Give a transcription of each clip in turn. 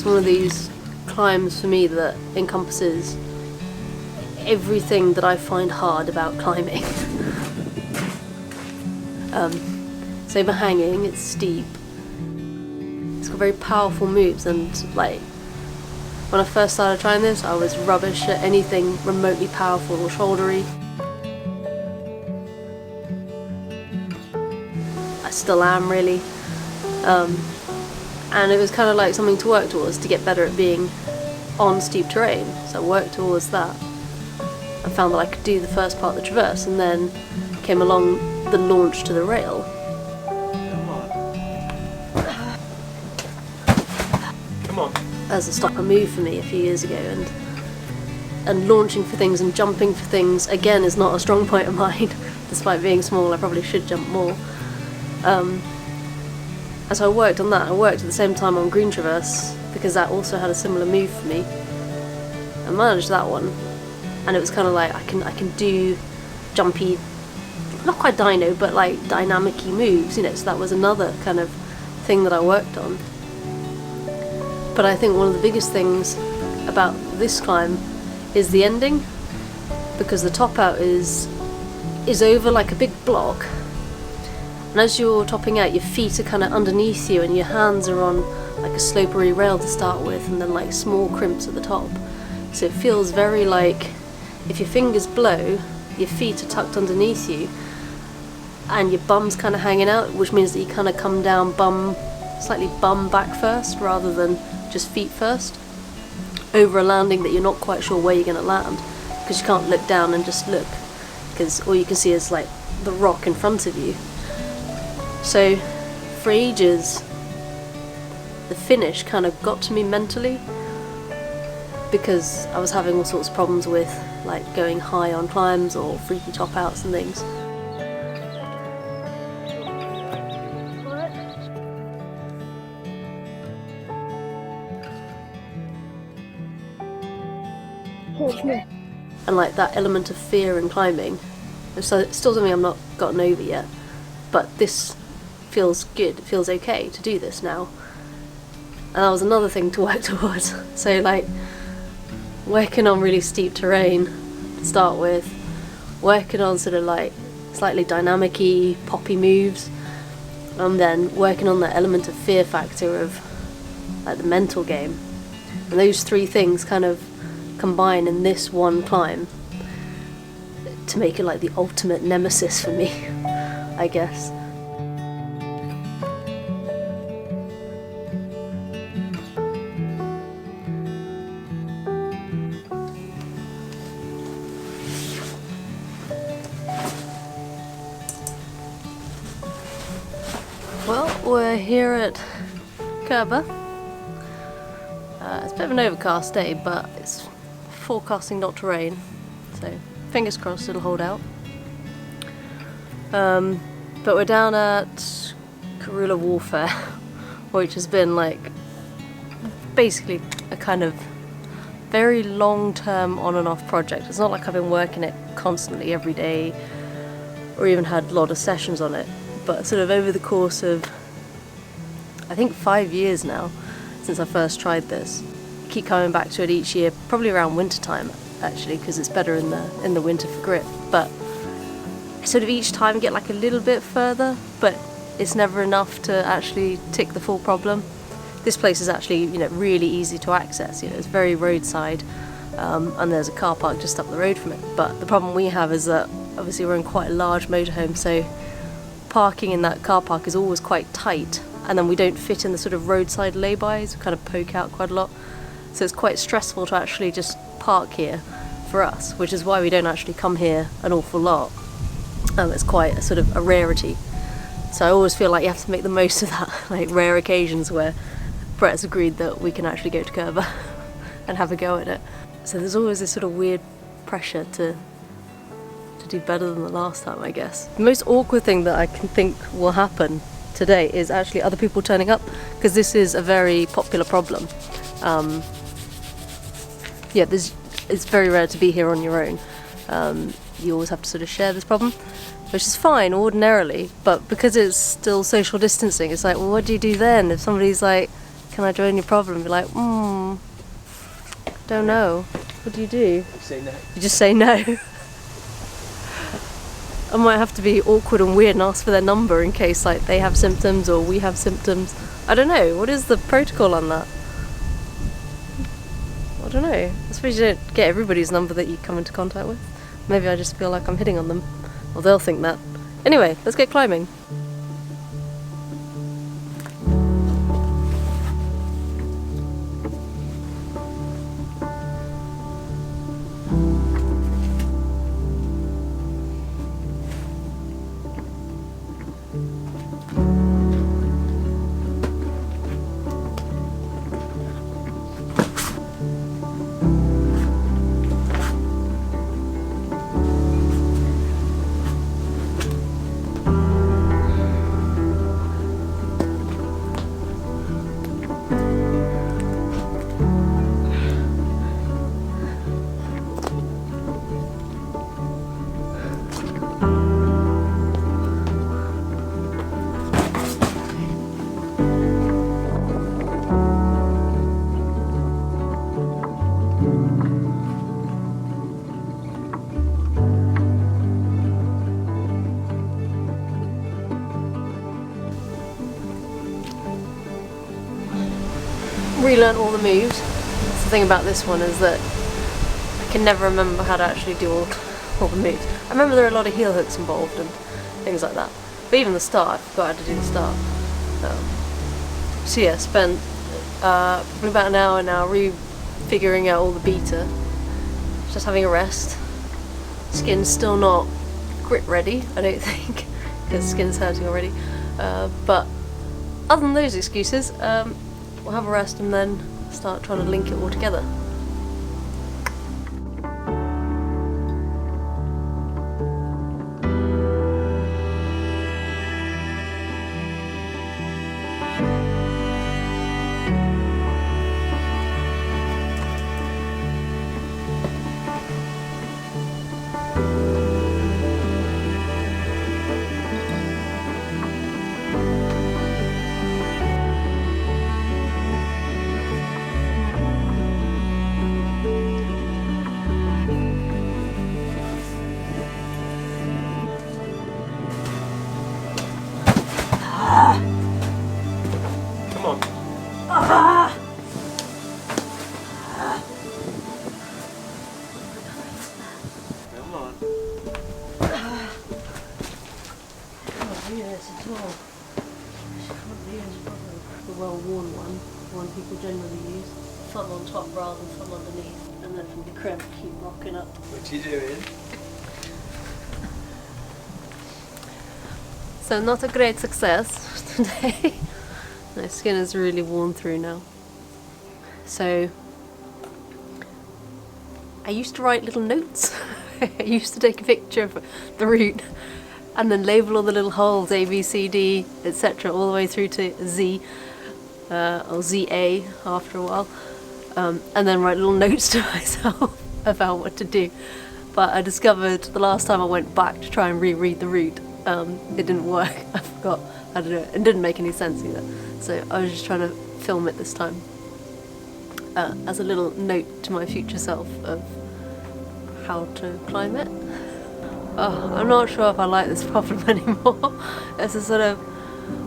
one of these climbs for me that encompasses everything that I find hard about climbing. It's overhanging, it's steep, it's got very powerful moves, and like when I first started trying this I was rubbish at anything remotely powerful or shouldery. I still am really, and it was kind of like something to work towards to get better at being on steep terrain, so I worked towards that and found that I could do the first part of the traverse, and then came along the launch to the rail. Come on. As a stopper move for me a few years ago, and launching for things and jumping for things again is not a strong point of mine. Despite being small, I probably should jump more. And so I worked on that. I worked at the same time on Green Traverse because that also had a similar move for me. I managed that one, and it was kind of like I can do jumpy, not quite dyno, but like dynamic-y moves, you know. So that was another kind of thing that I worked on. But I think one of the biggest things about this climb is the ending, because the top out is over like a big block, and as you're topping out your feet are kind of underneath you and your hands are on like a slopery rail to start with, and then like small crimps at the top, so it feels very like if your fingers blow, your feet are tucked underneath you and your bum's kind of hanging out, which means that you kind of come down slightly bum back first rather than just feet first, over a landing that you're not quite sure where you're going to land, because you can't look down and just look, because all you can see is like the rock in front of you. So for ages the finish kind of got to me mentally, because I was having all sorts of problems with like going high on climbs or freaky top outs and things. And like that element of fear in climbing, so it's still something I've not gotten over yet, but this feels good, it feels okay to do this now, and that was another thing to work towards. So like working on really steep terrain to start with, working on sort of like slightly dynamic-y, poppy moves, and then working on that element of fear factor of like the mental game, and those three things kind of combine in this one climb to make it like the ultimate nemesis for me, I guess. Well, we're here at Curbar. It's a bit of an overcast day, but it's forecasting not to rain, so fingers crossed it'll hold out. But we're down at Guerrilla Warfare, which has been like basically a kind of very long-term on and off project. It's not like I've been working it constantly every day or even had a lot of sessions on it, but sort of over the course of I think 5 years now since I first tried this. Keep coming back to it each year, probably around winter time actually, because it's better in the winter for grip, but sort of each time get like a little bit further, but it's never enough to actually tick the full problem. This place is actually, you know, really easy to access, you know, it's very roadside, and there's a car park just up the road from it, but the problem we have is that obviously we're in quite a large motorhome, so parking in that car park is always quite tight, and then we don't fit in the sort of roadside lay-bys, we kind of poke out quite a lot. So it's quite stressful to actually just park here for us, which is why we don't actually come here an awful lot. It's quite a sort of a rarity. So I always feel like you have to make the most of that, like rare occasions where Brett's agreed that we can actually go to Curbar and have a go at it. So there's always this sort of weird pressure to do better than the last time, I guess. The most awkward thing that I can think will happen today is actually other people turning up, because this is a very popular problem. Yeah, it's very rare to be here on your own. You always have to sort of share this problem, which is fine ordinarily, but because it's still social distancing, it's like, well, what do you do then if somebody's like, can I join your problem? Be like, don't know. What do? You say no. You just say no. I might have to be awkward and weird and ask for their number in case like they have symptoms or we have symptoms. I don't know. What is the protocol on that? I don't know. I suppose you don't get everybody's number that you come into contact with. Maybe I just feel like I'm hitting on them. Or they'll think that. Anyway, let's get climbing. Relearned all the moves. That's the thing about this one is that I can never remember how to actually do all the moves. I remember there are a lot of heel hooks involved and things like that. But even the start, I forgot how to do the start. So yeah, spent probably about an hour now refiguring out all the beta. Just having a rest. Skin's still not grip ready, I don't think, because skin's hurting already. But other than those excuses, we'll have a rest and then start trying to link it all together. Well-worn one people generally use. Thumb on top rather than thumb underneath, and then from the crimp keep rocking up. What you doing? So not a great success today. My skin is really worn through now. So I used to write little notes. I used to take a picture of the route and then label all the little holes, A, B, C, D, etc. all the way through to Z. Or ZA after a while, and then write little notes to myself about what to do. But I discovered the last time I went back to try and reread the route, it didn't work. I forgot how to do it. It didn't make any sense either. So I was just trying to film it this time as a little note to my future self of how to climb it. Oh, I'm not sure if I like this problem anymore. It's a sort of,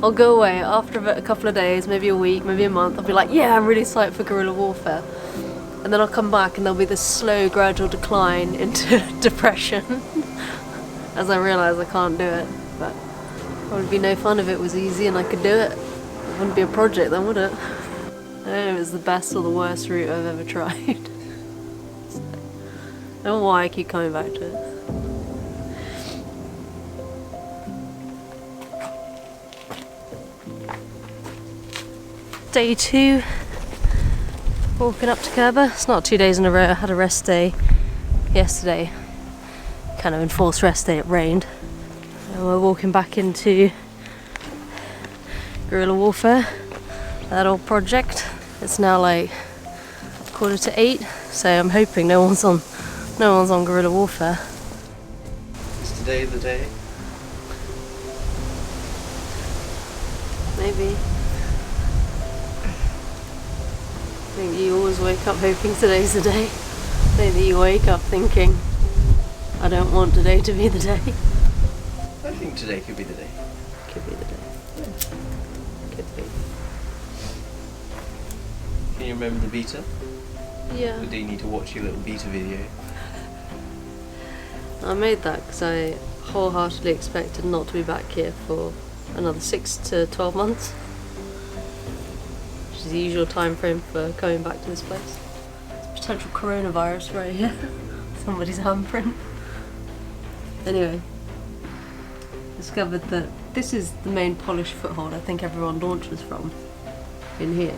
I'll go away after a couple of days, maybe a week, maybe a month. I'll be like, yeah, I'm really psyched for guerrilla warfare. And then I'll come back and there'll be this slow, gradual decline into depression as I realise I can't do it. But it would be no fun if it was easy and I could do it. It wouldn't be a project then, would it? I don't know if it's the best or the worst route I've ever tried. I don't know why I keep coming back to it. Day 2, walking up to Curbar. It's not 2 days in a row. I had a rest day yesterday, kind of enforced rest day. It rained. And we're walking back into guerrilla warfare, that old project. It's now like 7:45, so I'm hoping no one's on guerrilla warfare. Is today the day? Maybe. think you always wake up hoping today's the day. I think that you wake up thinking, I don't want today to be the day. I think today could be the day. Could be the day. Could be. Can you remember the beta? Yeah. Or do you need to watch your little beta video? I made that because I wholeheartedly expected not to be back here for another 6 to 12 months. Which is the usual time frame for coming back to this place. There's potential coronavirus right here. Somebody's handprint. Anyway, discovered that this is the main polished foothold I think everyone launches from in here,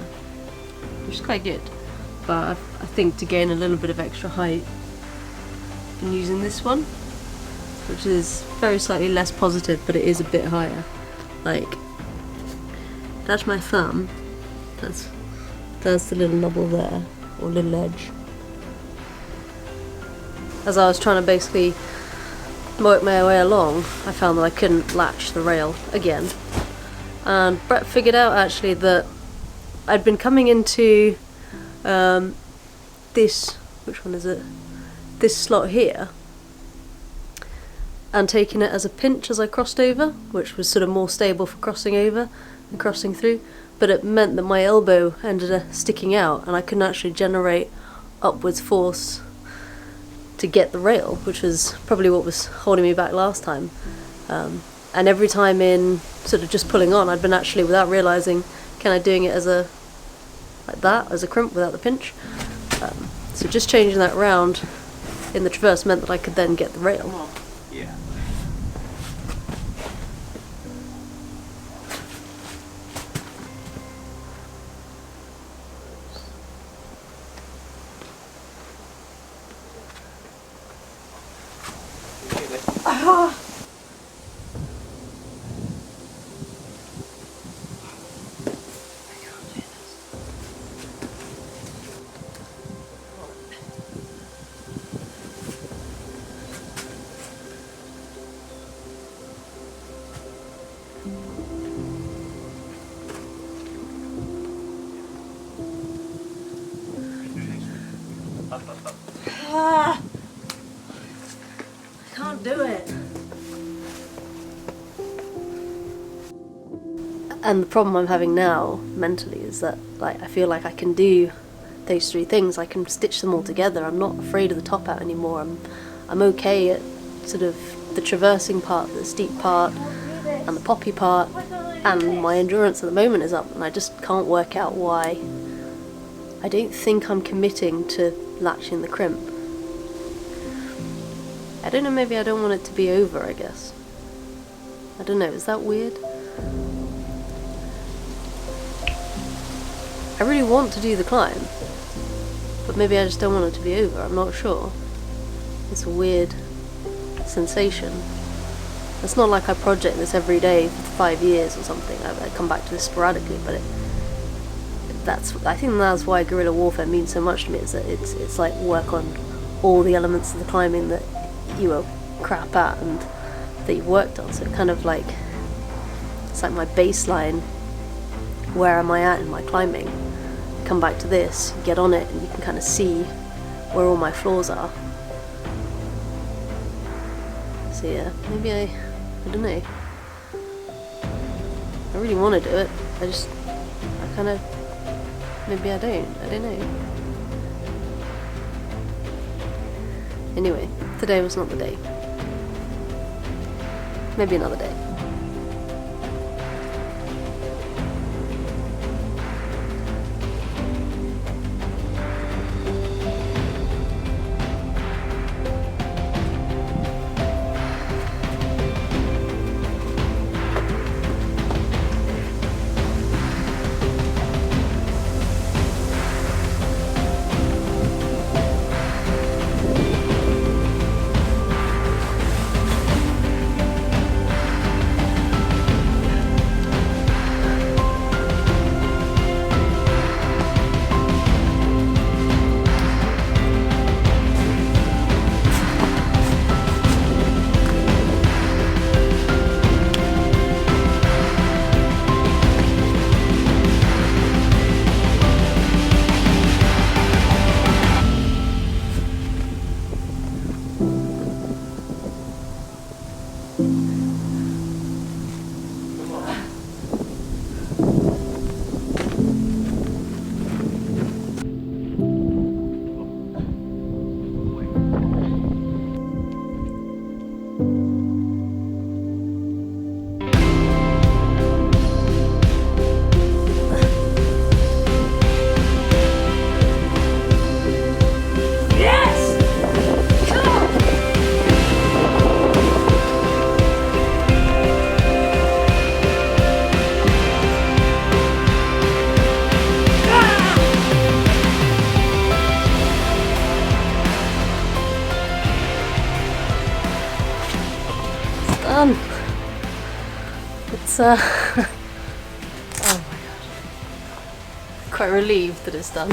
which is quite good. But I think to gain a little bit of extra height, I've been using this one, which is very slightly less positive, but it is a bit higher. Like, that's my thumb. That's the little knobble there, or little edge. As I was trying to basically work my way along, I found that I couldn't latch the rail again. And Brett figured out actually that I'd been coming into this, which one is it? This slot here, and taking it as a pinch as I crossed over, which was sort of more stable for crossing over and crossing through, but it meant that my elbow ended up sticking out and I couldn't actually generate upwards force to get the rail, which was probably what was holding me back last time. And every time in sort of just pulling on, I'd been actually, without realising, kind of doing it as a, like that, as a crimp without the pinch. So just changing that round in the traverse meant that I could then get the rail. Yeah. I can't do it. And the problem I'm having now mentally is that, like, I feel like I can do those three things. I can stitch them all together. I'm not afraid of the top out anymore. I'm okay at sort of the traversing part, the steep part, and the poppy part, and my endurance at the moment is up, and I just can't work out why. I don't think I'm committing to latching the crimp. I don't know, maybe I don't want it to be over, I guess. I don't know, is that weird? I really want to do the climb, but maybe I just don't want it to be over, I'm not sure. It's a weird sensation. It's not like I project this every day for 5 years or something. I come back to this sporadically, but I think that's why guerrilla warfare means so much to me, is that it's like work on all the elements of the climbing that you were crap at and that you've worked on. So it kind of like, it's like my baseline. Where am I at in my climbing? Come back to this, get on it, and you can kind of see where all my flaws are. So yeah, maybe I don't know. I really want to do it. I kind of, maybe I don't know. Anyway, today was not the day. Maybe another day. done. It's oh my god. Quite relieved that it's done.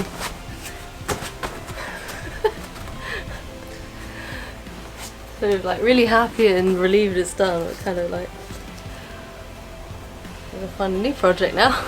Sort of like really happy and relieved it's done, but kind of like I'm gonna find a new project now.